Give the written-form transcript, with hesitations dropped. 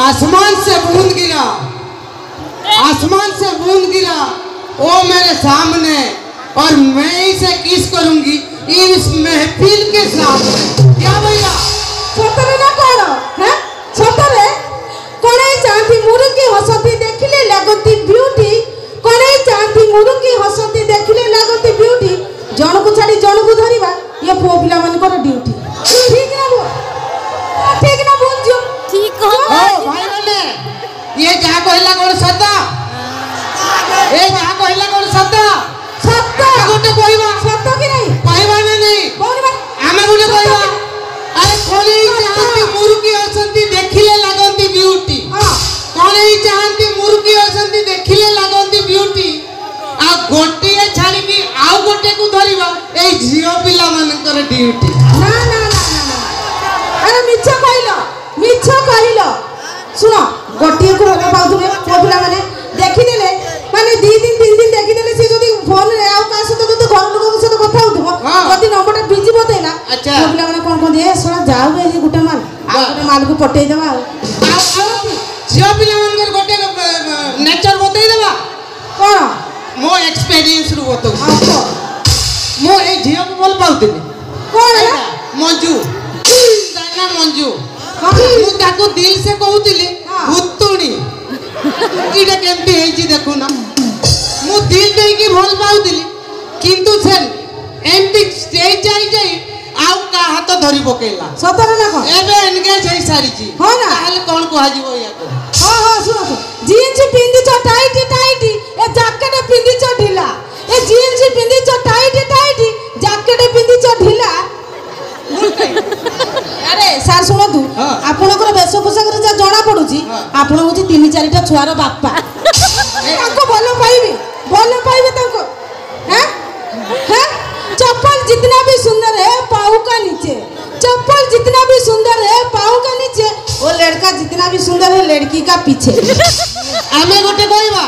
आसमान से बूंद गिरा, आसमान से बूंद गिरा वो मेरे सामने और मैं इसे किस करूंगी इस महफिल के सामने। क्या भैया सतरे ना करो हैं सतरे कोने चांदी मुरुकी हसती देखिले लागती ब्यूटी कोने चांदी मुरुकी हसती देखिले लागती ब्यूटी जण को छाड़ी जण को धरिबा ये पो पिला मन कर ड्यूटी ठीक ना वो ठीक ना बोल जो ठीक हो भाई बने ये जहां कहला कोन सत्ता ए जहां कहला कोन सत्ता सत्ता गोटे कहबा सत्ता की नहीं कहबा नहीं कौन बा आमे गोटे कहबा अरे कोने चाहती मुरुकी हसती देखिले लागती ब्यूटी हां कोने चाहती मुरुकी हसती देखिले लागती ब्यूटी आ गोटे छाड़ी की आउ गोटे को धरिबा ए झियो पिला मानकर ड्यूटी ना ना ना ना अरे मिछ कहलो सुनो गोटिए को होगा पाउथुबे को पिला माने देखि देले माने 2 दिन 3 दिन देखि देले से जदी फोन रे आउ का से तो घर लोग से तो କଥା होतबो जदी नंबरटा बिजी बतेला अच्छा को पिला माने कोन कोन दे सोना जाऊ ए गुटे माल को पटै देबा झियो पिला मानकर गोटे नेचर बतै देबा कोन मो एक्सपीरियंस रु बतो आपको मो ए झियो को बोल पाउतिनी कोन है मंजू दाना मंजू मु ताको दिल से कहूतिली भूतुणी इडा केमती हेची देखो ना मु दिल दे की भल पाउतिली किंतु सेन एमती स्टेज जाई आउ का हाथ धरी पकेला सतरे ना कोन एबे एंगेज होई सारी जी हो ना ताले कोन को हाजिबो याको हां सुनो जीन्स पिंदी छ टाइट टाइट ए जैकेट पिंदी छ ढीला ए जीन्स पिंदी छ टाइट टाइट जैकेट पिंदी छ ढीला अरे सर सुनो तू आपनकर वेश पोशाक रे जा जणा पडुची आपन होची 3-4 टा छुआर बापा ताको बोलो पाइबे ताको हैं हैं चप्पल जितना भी सुंदर है पाँव का नीचे चप्पल जितना भी सुंदर है पाँव का नीचे वो लड़का जितना भी सुंदर है लड़की का पीछे आमे गोटे कहबा